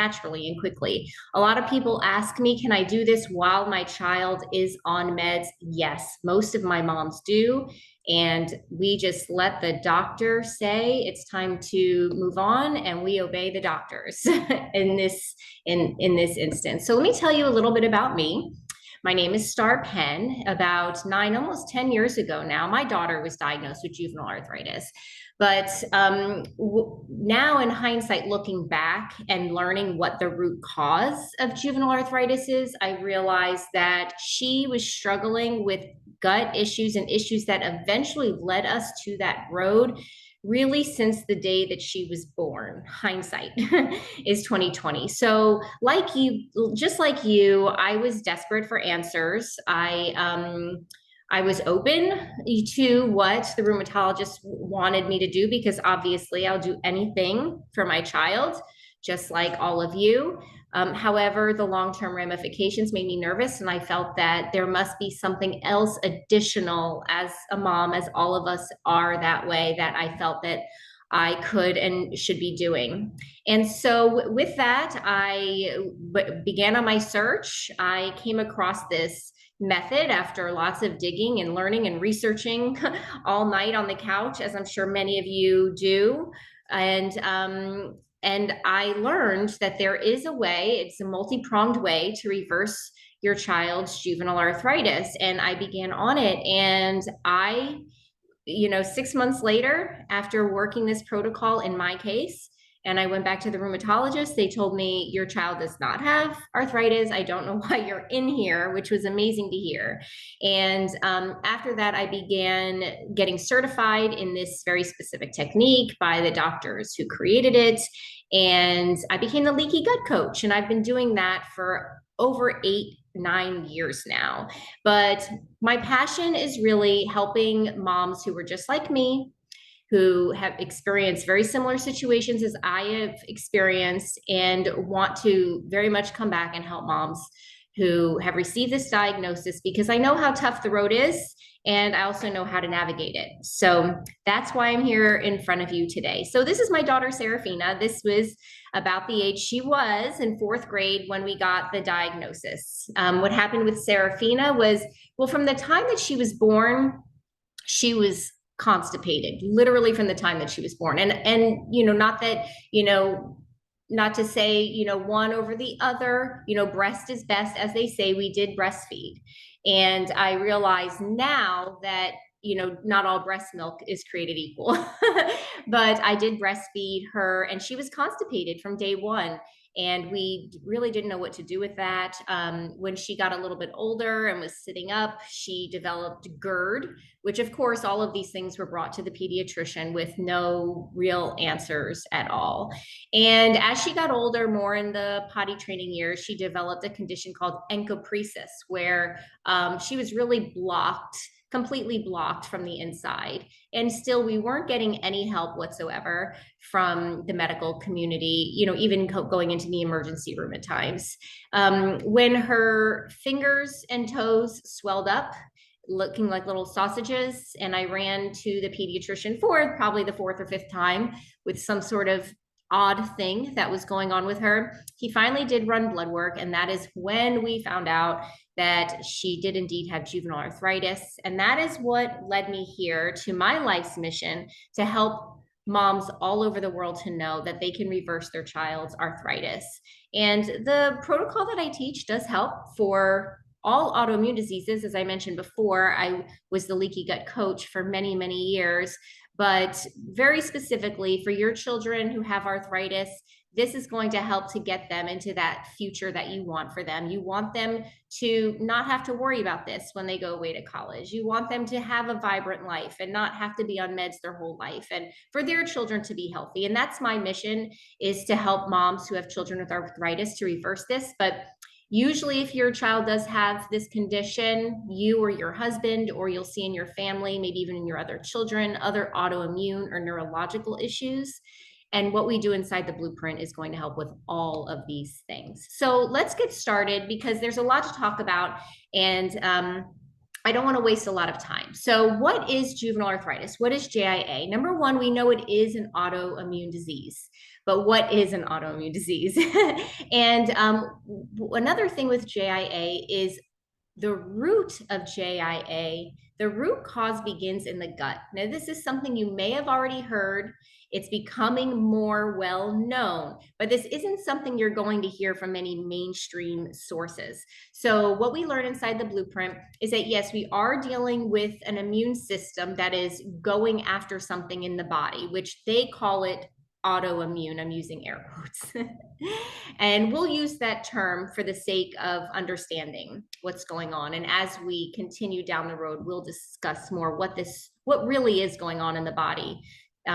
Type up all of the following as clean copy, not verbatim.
naturally and quickly. A lot of people ask me, can I do this while my child is on meds? Yes, most of my moms do. And we just let the doctor say it's time to move on, and we obey the doctors in this instance. So let me tell you a little bit about me. My name is Star Penn. About 9, almost 10 years ago now, my daughter was diagnosed with juvenile arthritis. But now in hindsight, looking back and learning what the root cause of juvenile arthritis is, I realized that she was struggling with gut issues and issues that eventually led us to that road really since the day that she was born. Hindsight is 2020. So like you, just like you, I was desperate for answers. I was open to what the rheumatologist wanted me to do, because obviously I'll do anything for my child, just like all of you. However, the long-term ramifications made me nervous, and I felt that there must be something else additional as a mom, as all of us are that way, that I felt that I could and should be doing. And so with that, I began on my search. I came across this method after lots of digging and learning and researching all night on the couch, as I'm sure many of you do. And I learned that there is a way, it's a multi-pronged way to reverse your child's juvenile arthritis. And I began on it. And 6 months later, after working this protocol in my case, and I went back to the rheumatologist, they told me, your child does not have arthritis. I don't know why you're in here, which was amazing to hear. And after that, I began getting certified in this very specific technique by the doctors who created it. And I became the leaky gut coach. And I've been doing that for over 8-9 years now. But my passion is really helping moms who were just like me, who have experienced very similar situations as I have experienced, and want to very much come back and help moms who have received this diagnosis, because I know how tough the road is, and I also know how to navigate it. So that's why I'm here in front of you today. So this is my daughter, Serafina. This was about the age she was in 4th grade when we got the diagnosis. What happened with Serafina was, well, from the time that she was born, she was constipated, literally from the time that she was born. And not that, not to say, one over the other, breast is best, as they say. We did breastfeed. And I realize now that, not all breast milk is created equal, but I did breastfeed her, and she was constipated from day one. And we really didn't know what to do with that. When she got a little bit older and was sitting up, she developed GERD, which of course, all of these things were brought to the pediatrician with no real answers at all. And as she got older, more in the potty training years, she developed a condition called encopresis, where she was really completely blocked from the inside. And still, we weren't getting any help whatsoever from the medical community, even going into the emergency room at times. When her fingers and toes swelled up, looking like little sausages, and I ran to the pediatrician for probably the 4th or 5th time with some sort of odd thing that was going on with her. He finally did run blood work, and that is when we found out that she did indeed have juvenile arthritis. And that is what led me here to my life's mission, to help moms all over the world to know that they can reverse their child's arthritis. And the protocol that I teach does help for all autoimmune diseases. As I mentioned before, I was the leaky gut coach for many, many years. But very specifically for your children who have arthritis, this is going to help to get them into that future that you want for them. You want them to not have to worry about this when they go away to college. You want them to have a vibrant life and not have to be on meds their whole life, and for their children to be healthy. And that's my mission, is to help moms who have children with arthritis to reverse this. But usually if your child does have this condition, you or your husband, or you'll see in your family, maybe even in your other children, other autoimmune or neurological issues. And what we do inside the blueprint is going to help with all of these things. So let's get started, because there's a lot to talk about. And I don't want to waste a lot of time. So what is juvenile arthritis? What is JIA? Number one, we know it is an autoimmune disease, but what is an autoimmune disease? And another thing with JIA is the root of JIA, the root cause begins in the gut. Now, this is something you may have already heard. It's becoming more well known, but this isn't something you're going to hear from many mainstream sources. So what we learn inside the blueprint is that, yes, we are dealing with an immune system that is going after something in the body, which they call it autoimmune. I'm using air quotes. And we'll use that term for the sake of understanding what's going on. And as we continue down the road, we'll discuss more what really is going on in the body,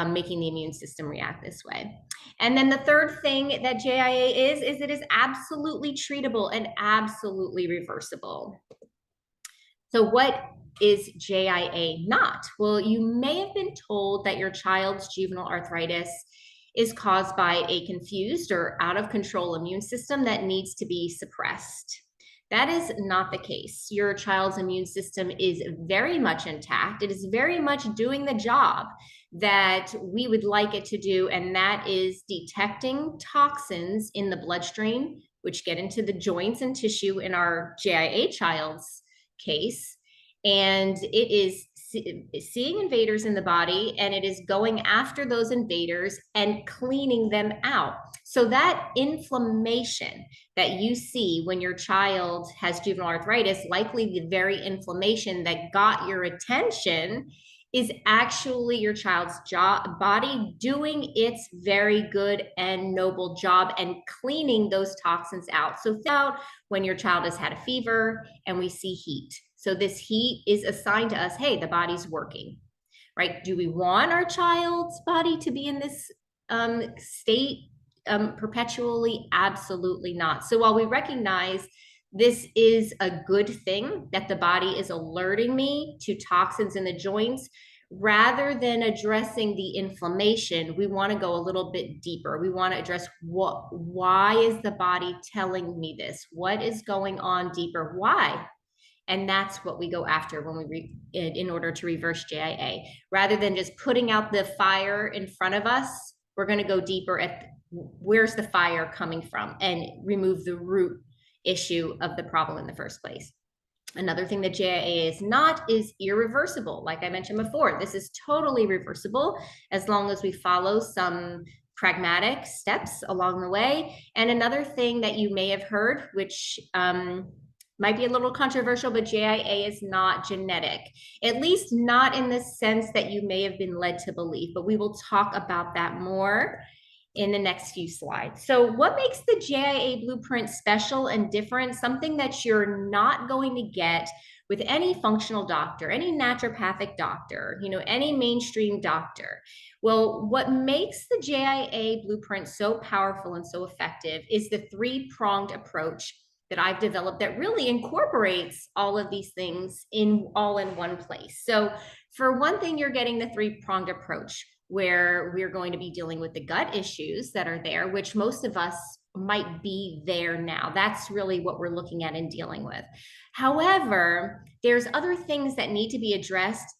making the immune system react this way. And then the third thing that JIA is it is absolutely treatable and absolutely reversible. So what is JIA not? Well, you may have been told that your child's juvenile arthritis is caused by a confused or out of control immune system that needs to be suppressed. That is not the case. Your child's immune system is very much intact. It is very much doing the job that we would like it to do, and that is detecting toxins in the bloodstream, which get into the joints and tissue in our JIA child's case. And it is seeing invaders in the body, and it is going after those invaders and cleaning them out. So that inflammation that you see when your child has juvenile arthritis, likely the very inflammation that got your attention, is actually your child's body doing its very good and noble job and cleaning those toxins out. So think about when your child has had a fever and we see heat. So this heat is a sign to us, hey, the body's working, right? Do we want our child's body to be in this state perpetually? Absolutely not. So while we recognize this is a good thing that the body is alerting me to toxins in the joints, rather than addressing the inflammation, we want to go a little bit deeper. We want to address why is the body telling me this? What is going on deeper? Why? And that's what we go after when in order to reverse JIA. Rather than just putting out the fire in front of us, we're going to go deeper at where's the fire coming from and remove the root issue of the problem in the first place. Another thing that JIA is not is irreversible. Like I mentioned before, this is totally reversible as long as we follow some pragmatic steps along the way. And another thing that you may have heard, which might be a little controversial, but JIA is not genetic, at least not in the sense that you may have been led to believe, but we will talk about that more in the next few slides. So what makes the JIA blueprint special and different? Something that you're not going to get with any functional doctor, any naturopathic doctor, any mainstream doctor. Well, what makes the JIA blueprint so powerful and so effective is the three-pronged approach that I've developed that really incorporates all of these things all in one place. So for one thing, you're getting the three-pronged approach, where we're going to be dealing with the gut issues that are there, which most of us might be there now. That's really what we're looking at and dealing with. However, there's other things that need to be addressed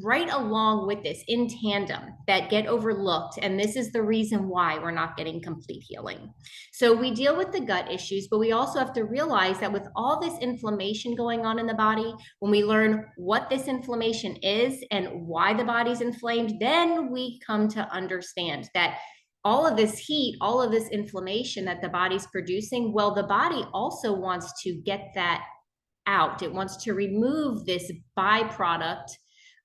right along with this in tandem that get overlooked. And this is the reason why we're not getting complete healing. So we deal with the gut issues, but we also have to realize that with all this inflammation going on in the body, when we learn what this inflammation is and why the body's inflamed, then we come to understand that all of this heat, all of this inflammation that the body's producing, well, the body also wants to get that out. It wants to remove this byproduct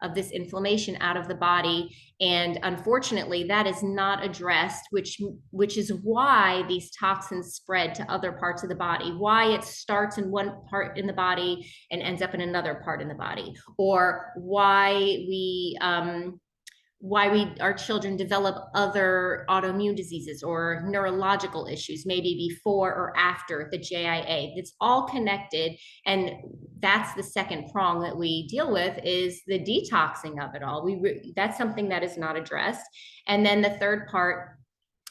of this inflammation out of the body. And unfortunately, that is not addressed, which is why these toxins spread to other parts of the body, why it starts in one part in the body and ends up in another part in the body, or why our children develop other autoimmune diseases or neurological issues, maybe before or after the JIA. It's all connected. And that's the second prong that we deal with, is the detoxing of it all. That's something that is not addressed. And then the third part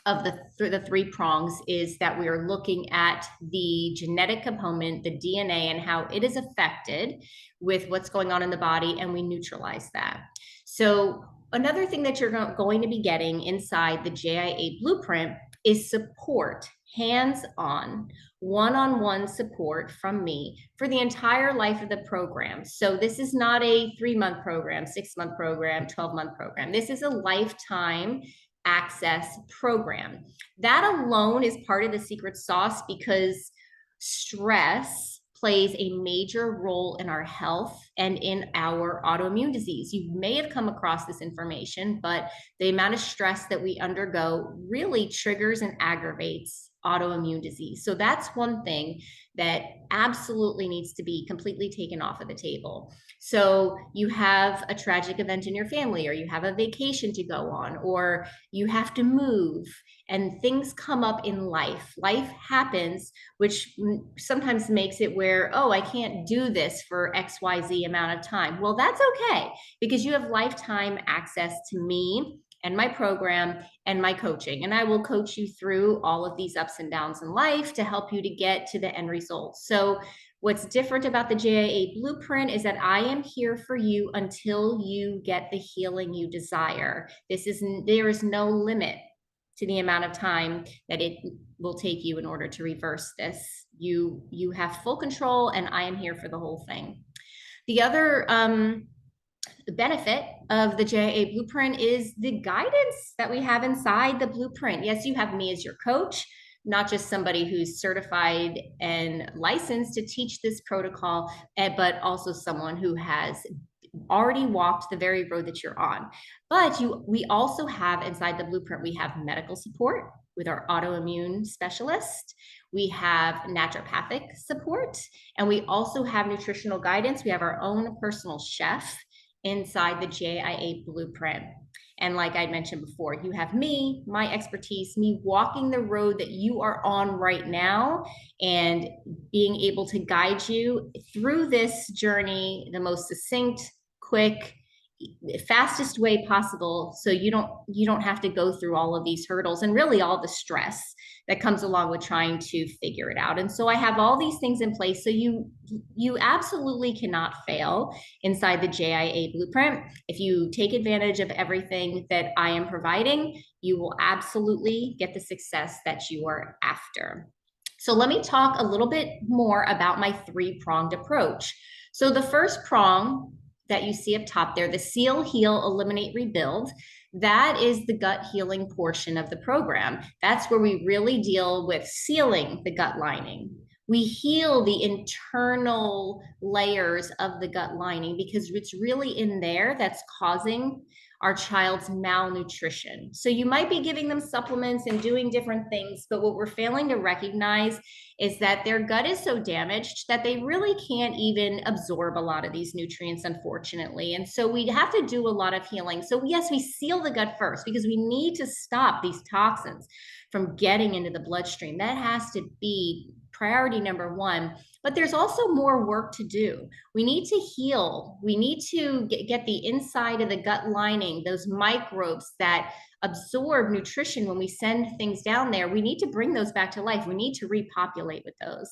of the three prongs is that we are looking at the genetic component, the DNA, and how it is affected with what's going on in the body, and we neutralize that. So another thing that you're going to be getting inside the JIA blueprint is support, hands-on, one-on-one support from me for the entire life of the program. So this is not a 3-month program, 6-month program, 12-month program. This is a lifetime access program. That alone is part of the secret sauce, because stress plays a major role in our health and in our autoimmune disease. You may have come across this information, but the amount of stress that we undergo really triggers and aggravates autoimmune disease. So that's one thing that absolutely needs to be completely taken off of the table. So you have a tragic event in your family, or you have a vacation to go on, or you have to move, and things come up in life. Life happens, which sometimes makes it where, oh, I can't do this for XYZ amount of time. Well, that's okay, because you have lifetime access to me and my program and my coaching. And I will coach you through all of these ups and downs in life to help you to get to the end result. So what's different about the JIA blueprint is that I am here for you until you get the healing you desire. There is no limit to the amount of time that it will take you in order to reverse this. You have full control, and I am here for the whole thing. The other the benefit of the JIA blueprint is the guidance that we have inside the blueprint. Yes, you have me as your coach, not just somebody who's certified and licensed to teach this protocol, but also someone who has already walked the very road that you're on. But we also have inside the blueprint, we have medical support with our autoimmune specialist. We have naturopathic support, and we also have nutritional guidance. We have our own personal chef inside the JIA blueprint. And like I mentioned before, you have me, my expertise, me walking the road that you are on right now, and being able to guide you through this journey the most succinct, quick, fastest way possible, so you don't have to go through all of these hurdles and really all the stress that comes along with trying to figure it out. And so I have all these things in place, so you absolutely cannot fail inside the JIA blueprint. If you take advantage of everything that I am providing, you will absolutely get the success that you are after. So let me talk a little bit more about my 3-pronged approach. So the first prong that you see up top there, the seal, heal, eliminate, rebuild, that is the gut healing portion of the program. That's where we really deal with sealing the gut lining. We heal the internal layers of the gut lining, because it's really in there that's causing our child's malnutrition. So you might be giving them supplements and doing different things, but what we're failing to recognize is that their gut is so damaged that they really can't even absorb a lot of these nutrients, unfortunately. And so we have to do a lot of healing. So yes, we seal the gut first, because we need to stop these toxins from getting into the bloodstream. That has to be priority number 1. But there's also more work to do. We need to heal. We need to get the inside of the gut lining, those microbes that absorb nutrition when we send things down there. We need to bring those back to life. We need to repopulate with those.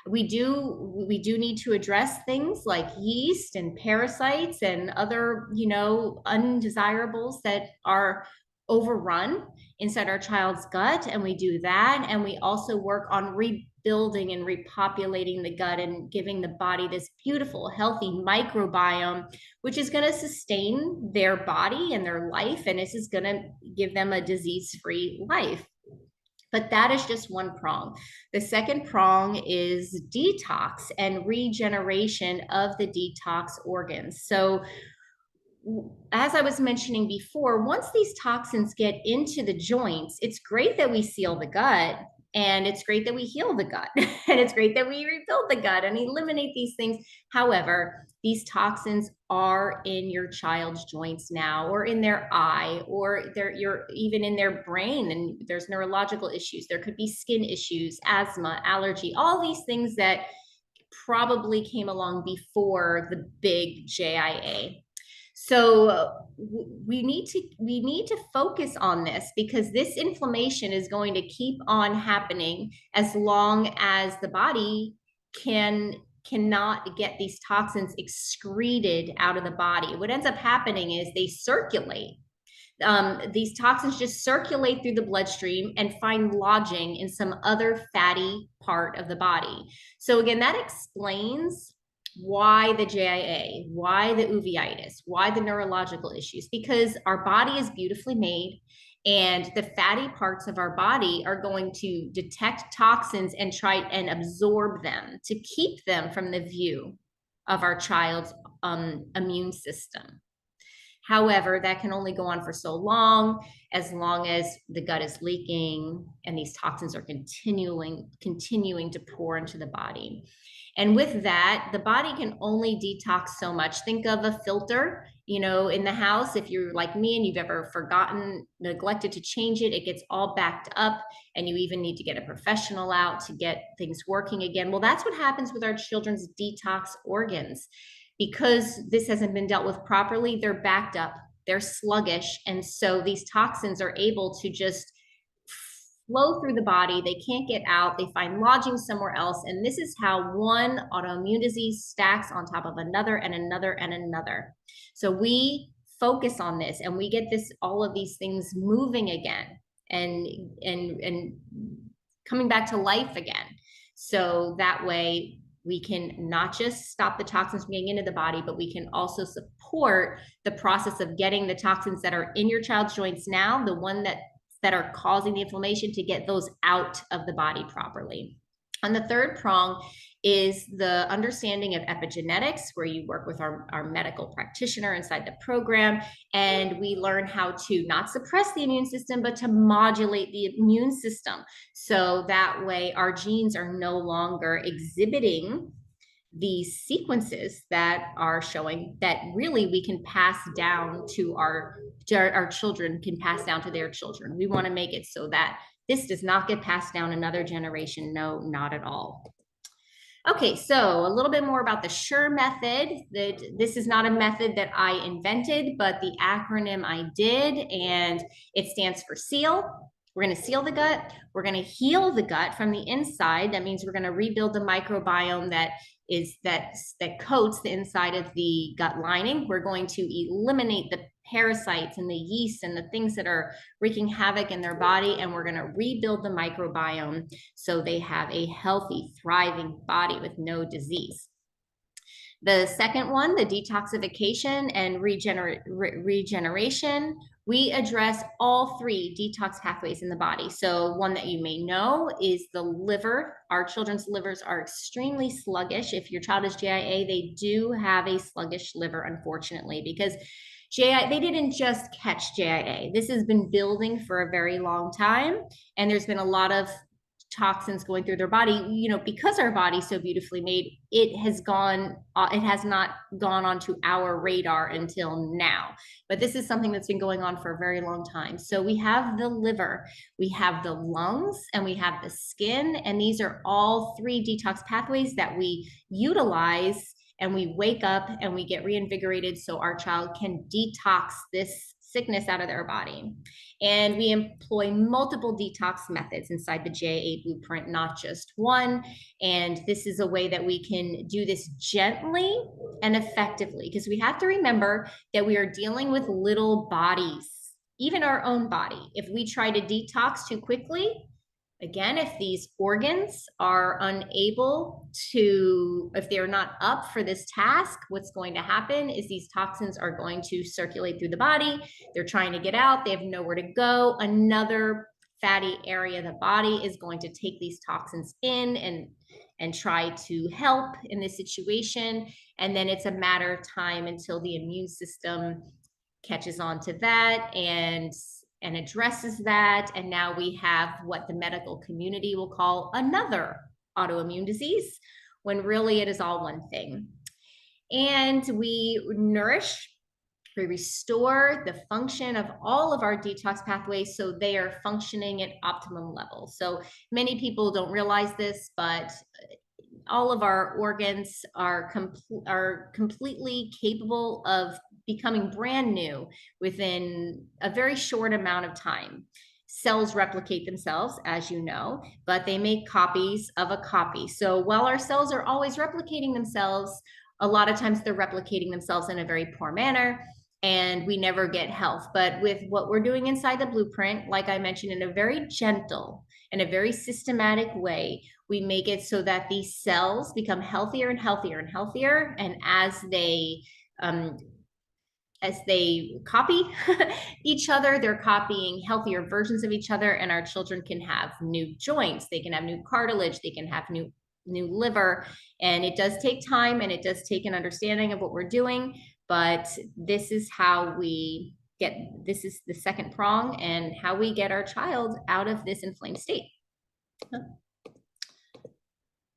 We do need to address things like yeast and parasites and other, undesirables that are overrun inside our child's gut, and we do that. And we also work on rebuilding and repopulating the gut and giving the body this beautiful, healthy microbiome, which is going to sustain their body and their life, and this is going to give them a disease-free life. But that is just one prong. The second prong is detox and regeneration of the detox organs. So as I was mentioning before, once these toxins get into the joints, it's great that we seal the gut, and it's great that we heal the gut, and it's great that we rebuild the gut and eliminate these things. However, these toxins are in your child's joints now, or in their eye, or you're even in their brain, and there's neurological issues. There could be skin issues, asthma, allergy, all these things that probably came along before the big JIA. So we need to focus on this, because this inflammation is going to keep on happening as long as the body cannot get these toxins excreted out of the body. What ends up happening is they circulate. These toxins just circulate through the bloodstream and find lodging in some other fatty part of the body. So again, that explains why the JIA, why the uveitis, why the neurological issues, because our body is beautifully made, and the fatty parts of our body are going to detect toxins and try and absorb them to keep them from the view of our child's immune system. However, that can only go on for so long as the gut is leaking and these toxins are continuing to pour into the body. And with that, the body can only detox so much. Think of a filter, in the house. If you're like me and you've ever neglected to change it, it gets all backed up, and you even need to get a professional out to get things working again. Well, that's what happens with our children's detox organs. Because this hasn't been dealt with properly, they're backed up, they're sluggish, and so these toxins are able to just flow through the body. They can't get out. They find lodging somewhere else. And this is how one autoimmune disease stacks on top of another and another and another. So we focus on this and we get all of these things moving again and coming back to life again. So that way we can not just stop the toxins from getting into the body, but we can also support the process of getting the toxins that are in your child's joints now, the one that are causing the inflammation, to get those out of the body properly. And the third prong is the understanding of epigenetics, where you work with our medical practitioner inside the program, and we learn how to not suppress the immune system, but to modulate the immune system. So that way our genes are no longer exhibiting these sequences that are showing that really we can pass down to our children, can pass down to their children. We want to make it so that this does not get passed down another generation. No, not at all. Okay, so a little bit more about the SURE method. This is not a method that I invented, but the acronym I did, and it stands for SEAL. We're going to seal the gut. We're going to heal the gut from the inside. That means we're going to rebuild the microbiome that coats the inside of the gut lining. We're going to eliminate the parasites and the yeast and the things that are wreaking havoc in their body, and we're going to rebuild the microbiome so they have a healthy, thriving body with no disease. The second one, the detoxification and regeneration, we address all three detox pathways in the body. So one that you may know is the liver. Our children's livers are extremely sluggish. If your child is JIA, they do have a sluggish liver, unfortunately, because they didn't just catch JIA. This has been building for a very long time, and there's been a lot of toxins going through their body, because our body's so beautifully made, it has not gone onto our radar until now. But this is something that's been going on for a very long time. So we have the liver, we have the lungs, and we have the skin. And these are all three detox pathways that we utilize, and we wake up and we get reinvigorated so our child can detox this sickness out of their body. And we employ multiple detox methods inside the JIA blueprint, not just one. And this is a way that we can do this gently and effectively, because we have to remember that we are dealing with little bodies, even our own body. If we try to detox too quickly, again, if these organs are unable to, if they're not up for this task, what's going to happen is these toxins are going to circulate through the body. They're trying to get out. They have nowhere to go. Another fatty area of the body is going to take these toxins in and try to help in this situation. And then it's a matter of time until the immune system catches on to that and addresses that. And now we have what the medical community will call another autoimmune disease, when really it is all one thing. And we nourish, we restore the function of all of our detox pathways so they are functioning at optimum levels. So many people don't realize this, but all of our organs are completely capable of becoming brand new within a very short amount of time. Cells replicate themselves, as you know, but they make copies of a copy. So while our cells are always replicating themselves, a lot of times they're replicating themselves in a very poor manner, and we never get health. But with what we're doing inside the blueprint, like I mentioned, in a very gentle and a very systematic way, we make it so that these cells become healthier and healthier and healthier. And as they copy each other, they're copying healthier versions of each other, and our children can have new joints, they can have new cartilage, they can have new liver. And it does take time, and it does take an understanding of what we're doing, but this is how we get, this is the second prong, and how we get our child out of this inflamed state.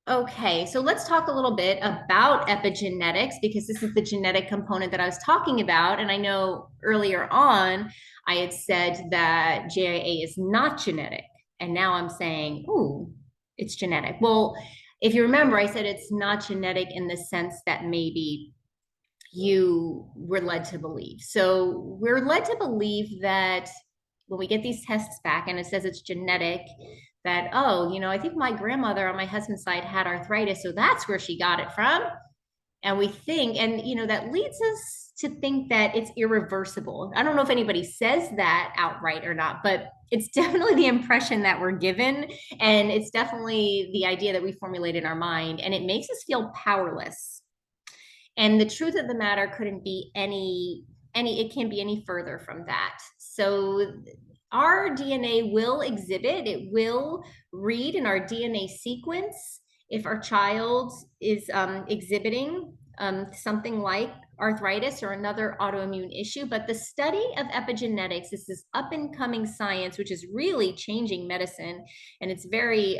Okay, so let's talk a little bit about epigenetics, because this is the genetic component that I was talking about. And I know earlier on, I had said that JIA is not genetic. And now I'm saying, ooh, it's genetic. Well, if you remember, I said it's not genetic in the sense that maybe you were led to believe. So we're led to believe that when we get these tests back and it says it's genetic, that, oh, you know, I think my grandmother on my husband's side had arthritis, so that's where she got it from. And we think, and, you know, that leads us to think that it's irreversible. I don't know if anybody says that outright or not, but it's definitely the impression that we're given. And it's definitely the idea that we formulate in our mind, and it makes us feel powerless. And the truth of the matter couldn't be it can't be any further from that. So our DNA will exhibit, it will read in our DNA sequence if our child is exhibiting something like arthritis or another autoimmune issue. But the study of epigenetics is this up and coming science, which is really changing medicine, and it's very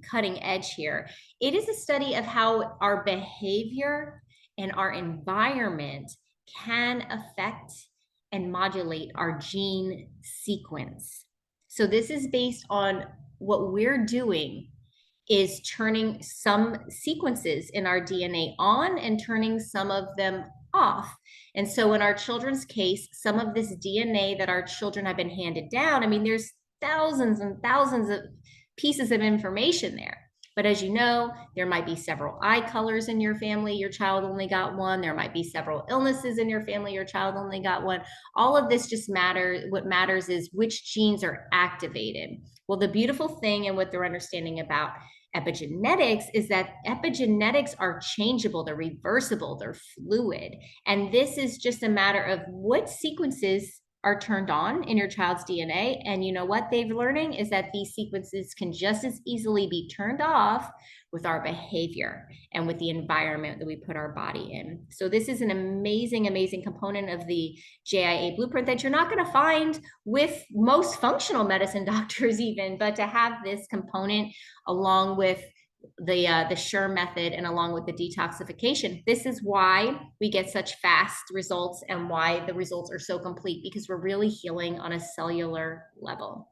cutting edge here. It is a study of how our behavior and our environment can affect and modulate our gene sequence. So this is based on what we're doing is turning some sequences in our DNA on and turning some of them off. And so in our children's case, some of this DNA that our children have been handed down, I mean, there's thousands and thousands of pieces of information there. But as you know, there might be several eye colors in your family, your child only got one. There might be several illnesses in your family, your child only got one. All of this just matters. What matters is which genes are activated. Well, the beautiful thing and what they're understanding about epigenetics is that epigenetics are changeable, they're reversible, they're fluid. And this is just a matter of what sequences are turned on in your child's DNA. And you know what they're learning is that these sequences can just as easily be turned off with our behavior and with the environment that we put our body in. So this is an amazing, amazing component of the JIA blueprint that you're not going to find with most functional medicine doctors even, but to have this component along with the SURE method and along with the detoxification. This is why we get such fast results and why the results are so complete, because we're really healing on a cellular level.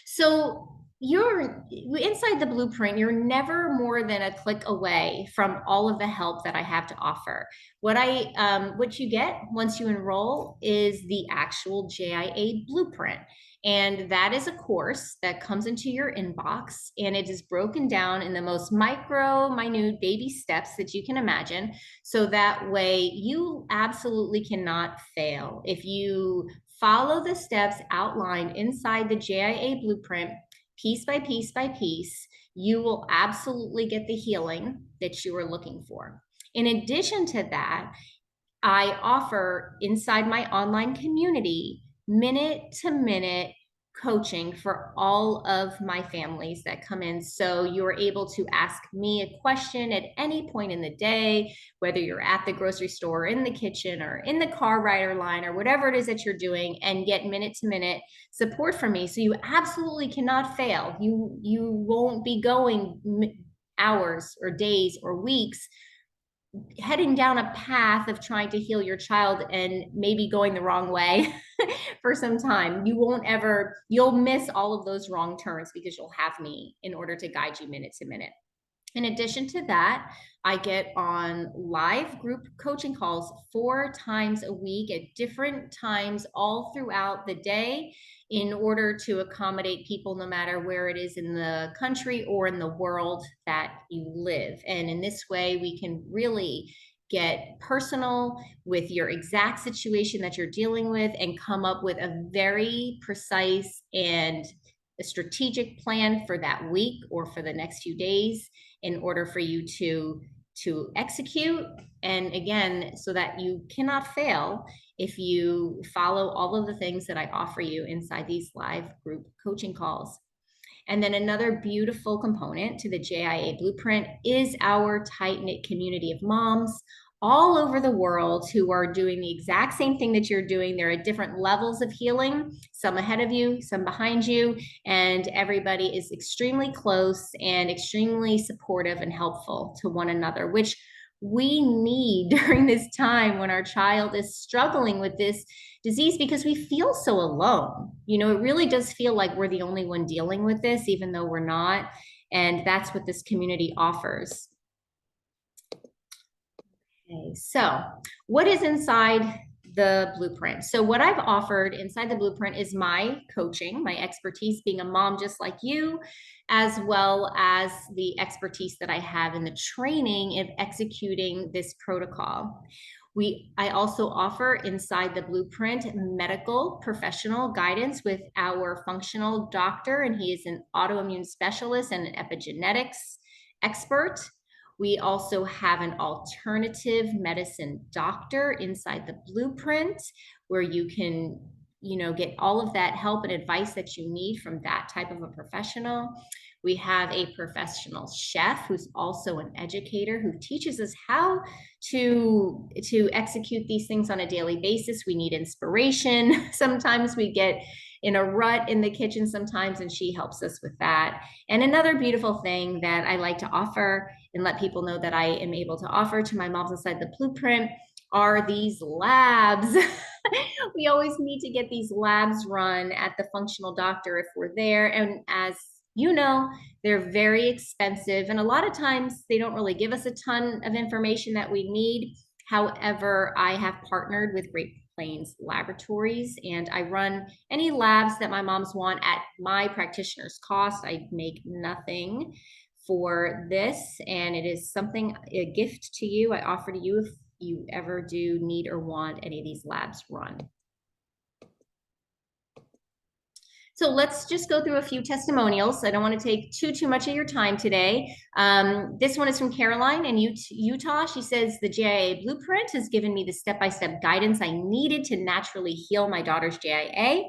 So you're inside the blueprint, you're never more than a click away from all of the help that I have to offer. What you get once you enroll is the actual JIA blueprint. And that is a course that comes into your inbox, and it is broken down in the most minute baby steps that you can imagine. So that way you absolutely cannot fail. If you follow the steps outlined inside the JIA blueprint, piece by piece by piece, you will absolutely get the healing that you are looking for. In addition to that, I offer inside my online community minute-to-minute coaching for all of my families that come in. So you're able to ask me a question at any point in the day, whether you're at the grocery store, in the kitchen, or in the car rider line, or whatever it is that you're doing, and get minute-to-minute support from me. So you absolutely cannot fail. You won't be going hours or days or weeks heading down a path of trying to heal your child and maybe going the wrong way for some time. You'll miss all of those wrong turns because you'll have me in order to guide you minute to minute. In addition to that, I get on live group coaching calls 4 times a week at different times all throughout the day in order to accommodate people no matter where it is in the country or in the world that you live. And in this way, we can really get personal with your exact situation that you're dealing with and come up with a very precise and a strategic plan for that week or for the next few days in order for you to execute. And again, so that you cannot fail if you follow all of the things that I offer you inside these live group coaching calls. And then another beautiful component to the JIA Blueprint is our tight-knit community of moms all over the world who are doing the exact same thing that you're doing. They're at different levels of healing, some ahead of you, some behind you, and everybody is extremely close and extremely supportive and helpful to one another, which we need during this time when our child is struggling with this disease because we feel so alone. You know, it really does feel like we're the only one dealing with this, even though we're not. And that's what this community offers. Okay, so what is inside the blueprint? So what I've offered inside the blueprint is my coaching, my expertise being a mom just like you, as well as the expertise that I have in the training of executing this protocol. I also offer inside the blueprint medical professional guidance with our functional doctor, and he is an autoimmune specialist and an epigenetics expert. We also have an alternative medicine doctor inside the blueprint where you can, get all of that help and advice that you need from that type of a professional. We have a professional chef who's also an educator who teaches us how to execute these things on a daily basis. We need inspiration. Sometimes we get in a rut in the kitchen sometimes, and she helps us with that. And another beautiful thing that I like to offer and let people know that I am able to offer to my moms inside the blueprint are these labs. We always need to get these labs run at the functional doctor if we're there. And as you know, they're very expensive. And a lot of times they don't really give us a ton of information that we need. However, I have partnered with Great Plains Laboratories and I run any labs that my moms want at my practitioner's cost. I make nothing for this, and it is something, a gift to you. I offer to you if you ever do need or want any of these labs run. So let's just go through a few testimonials. I don't want to take too much of your time today. This one is from Caroline in Utah. She says, the JIA Blueprint has given me the step-by-step guidance I needed to naturally heal my daughter's JIA.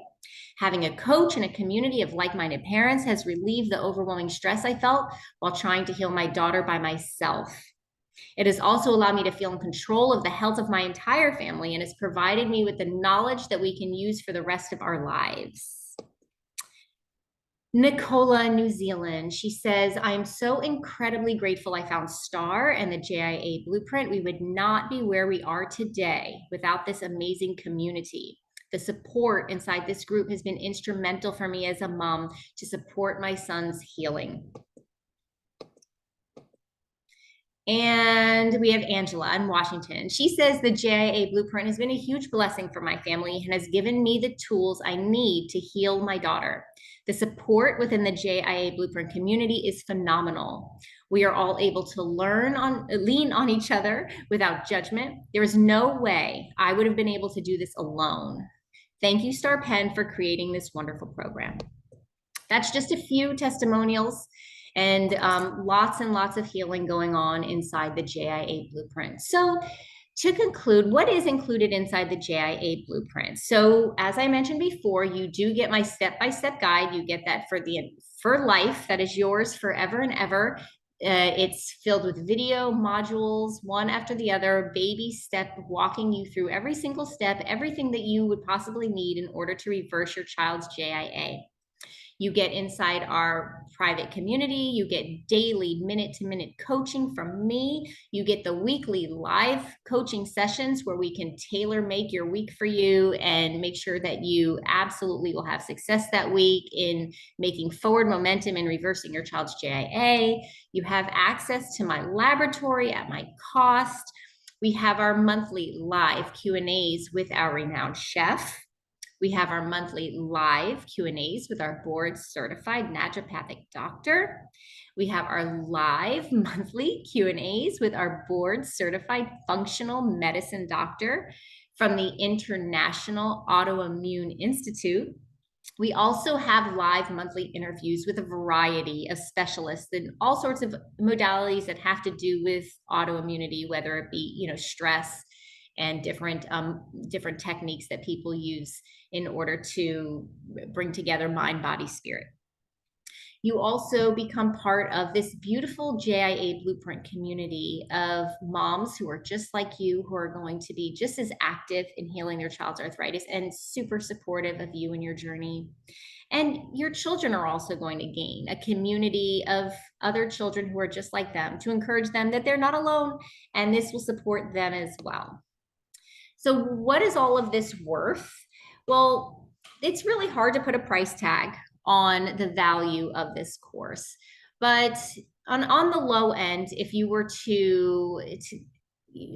Having a coach and a community of like-minded parents has relieved the overwhelming stress I felt while trying to heal my daughter by myself. It has also allowed me to feel in control of the health of my entire family and has provided me with the knowledge that we can use for the rest of our lives. Nicola, New Zealand, she says, I am so incredibly grateful I found STAR and the JIA Blueprint. We would not be where we are today without this amazing community. The support inside this group has been instrumental for me as a mom to support my son's healing. And we have Angela in Washington. She says the JIA Blueprint has been a huge blessing for my family and has given me the tools I need to heal my daughter. The support within the JIA Blueprint community is phenomenal. We are all able to lean on each other without judgment. There is no way I would have been able to do this alone. Thank you, Star Penn, for creating this wonderful program. That's just a few testimonials and lots and lots of healing going on inside the JIA Blueprint. So to conclude, what is included inside the JIA Blueprint? So as I mentioned before, you do get my step-by-step guide. You get that for life. That is yours forever and ever. It's filled with video modules, one after the other, baby step, walking you through every single step, everything that you would possibly need in order to reverse your child's JIA. You get inside our private community. You get daily minute-to-minute coaching from me. You get the weekly live coaching sessions where we can tailor make your week for you and make sure that you absolutely will have success that week in making forward momentum and reversing your child's JIA. You have access to my laboratory at my cost. We have our monthly live Q&As with our renowned chef. We have our monthly live Q&As with our board certified naturopathic doctor. We have our live monthly Q&As with our board certified functional medicine doctor from the International Autoimmune Institute. We also have live monthly interviews with a variety of specialists in all sorts of modalities that have to do with autoimmunity, whether it be, stress and different techniques that people use in order to bring together mind, body, spirit. You also become part of this beautiful JIA Blueprint community of moms who are just like you, who are going to be just as active in healing their child's arthritis and super supportive of you and your journey. And your children are also going to gain a community of other children who are just like them to encourage them that they're not alone, and this will support them as well. So what is all of this worth? Well, it's really hard to put a price tag on the value of this course, but on the low end, if you were to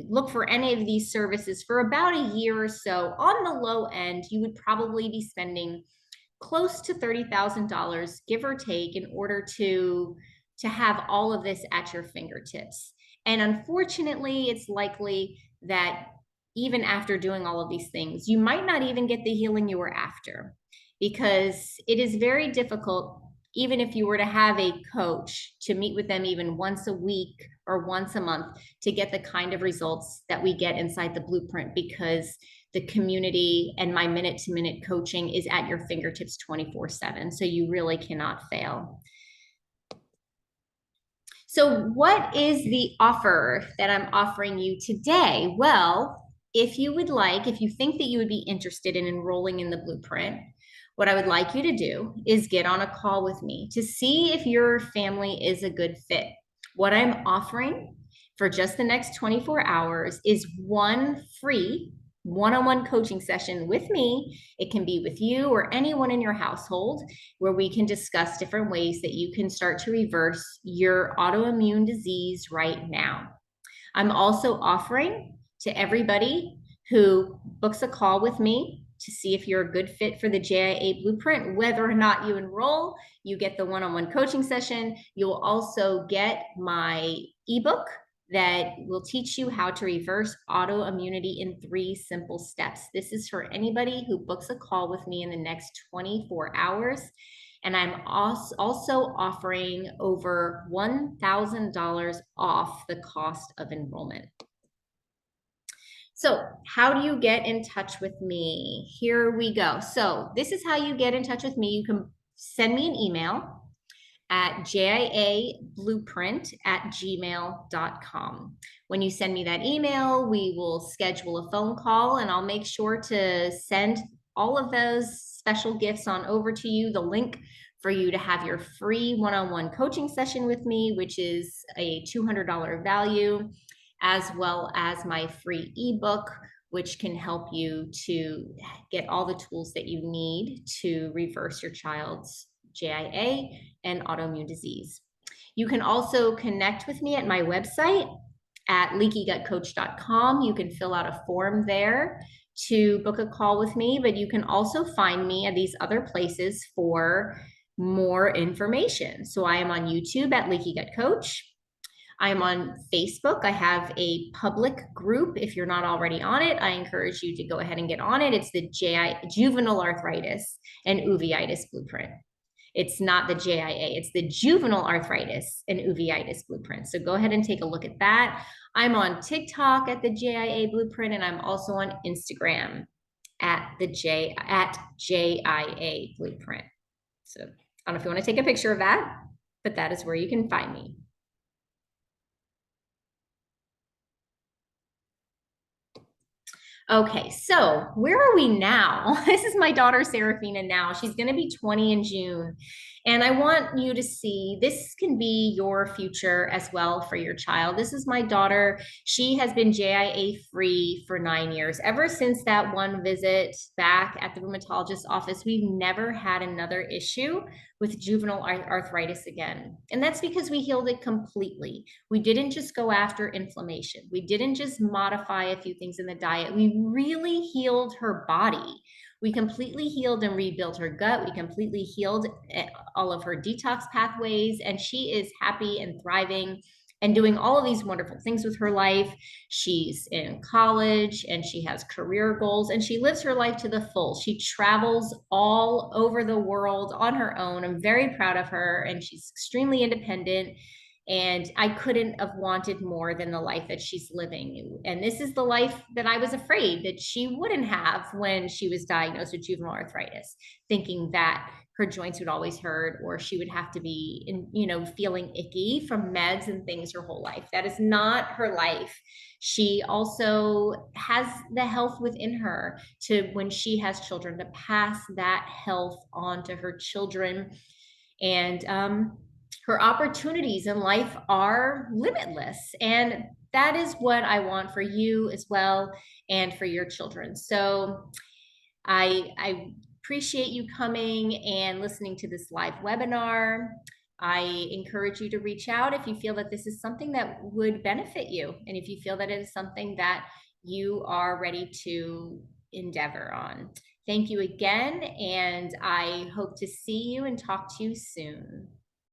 look for any of these services for about a year or so, on the low end, you would probably be spending close to $30,000, give or take, in order to have all of this at your fingertips. And unfortunately, it's likely that even after doing all of these things, you might not even get the healing you were after, because it is very difficult, even if you were to have a coach, to meet with them even once a week or once a month to get the kind of results that we get inside the Blueprint, because the community and my minute-to-minute coaching is at your fingertips 24/7. So you really cannot fail. So what is the offer that I'm offering you today? Well, if you think that you would be interested in enrolling in the Blueprint, what I would like you to do is get on a call with me to see if your family is a good fit. What I'm offering for just the next 24 hours is one free one-on-one coaching session with me. It can be with you or anyone in your household, where we can discuss different ways that you can start to reverse your autoimmune disease right now. I'm also offering to everybody who books a call with me to see if you're a good fit for the JIA Blueprint, whether or not you enroll, you get the one-on-one coaching session. You'll also get my ebook that will teach you how to reverse autoimmunity in 3 simple steps. This is for anybody who books a call with me in the next 24 hours. And I'm also offering over $1,000 off the cost of enrollment. So how do you get in touch with me? Here we go. So this is how you get in touch with me. You can send me an email at jiablueprint@gmail.com. When you send me that email, we will schedule a phone call, and I'll make sure to send all of those special gifts on over to you, the link for you to have your free one-on-one coaching session with me, which is a $200 value, as well as my free ebook, which can help you to get all the tools that you need to reverse your child's JIA and autoimmune disease. You can also connect with me at my website at leakygutcoach.com. You can fill out a form there to book a call with me, but you can also find me at these other places for more information. So I am on YouTube at Leaky Gut Coach. I'm on Facebook. I have a public group. If you're not already on it, I encourage you to go ahead and get on it. It's the Juvenile Arthritis and Uveitis Blueprint. It's not the JIA, it's the Juvenile Arthritis and Uveitis Blueprint. So go ahead and take a look at that. I'm on TikTok at the JIA Blueprint, and I'm also on Instagram at JIA Blueprint. So I don't know if you want to take a picture of that, but that is where you can find me. Okay, so where are we now? This is my daughter Serafina now. She's going to be 20 in June. And I want you to see this can be your future as well for your child. This is my daughter. She has been JIA free for 9 years. Ever since that one visit back at the rheumatologist's office, we've never had another issue with juvenile arthritis again. And that's because we healed it completely. We didn't just go after inflammation. We didn't just modify a few things in the diet. We really healed her body. We completely healed and rebuilt her gut. We completely healed all of her detox pathways, and she is happy and thriving and doing all of these wonderful things with her life. She's in college and she has career goals and she lives her life to the full. She travels all over the world on her own. I'm very proud of her, and she's extremely independent. And I couldn't have wanted more than the life that she's living. And this is the life that I was afraid that she wouldn't have when she was diagnosed with juvenile arthritis, thinking that her joints would always hurt or she would have to be feeling icky from meds and things her whole life. That is not her life. She also has the health within her to, when she has children, to pass that health on to her children. And her opportunities in life are limitless. And that is what I want for you as well, and for your children. So I appreciate you coming and listening to this live webinar. I encourage you to reach out if you feel that this is something that would benefit you, and if you feel that it is something that you are ready to endeavor on. Thank you again, and I hope to see you and talk to you soon.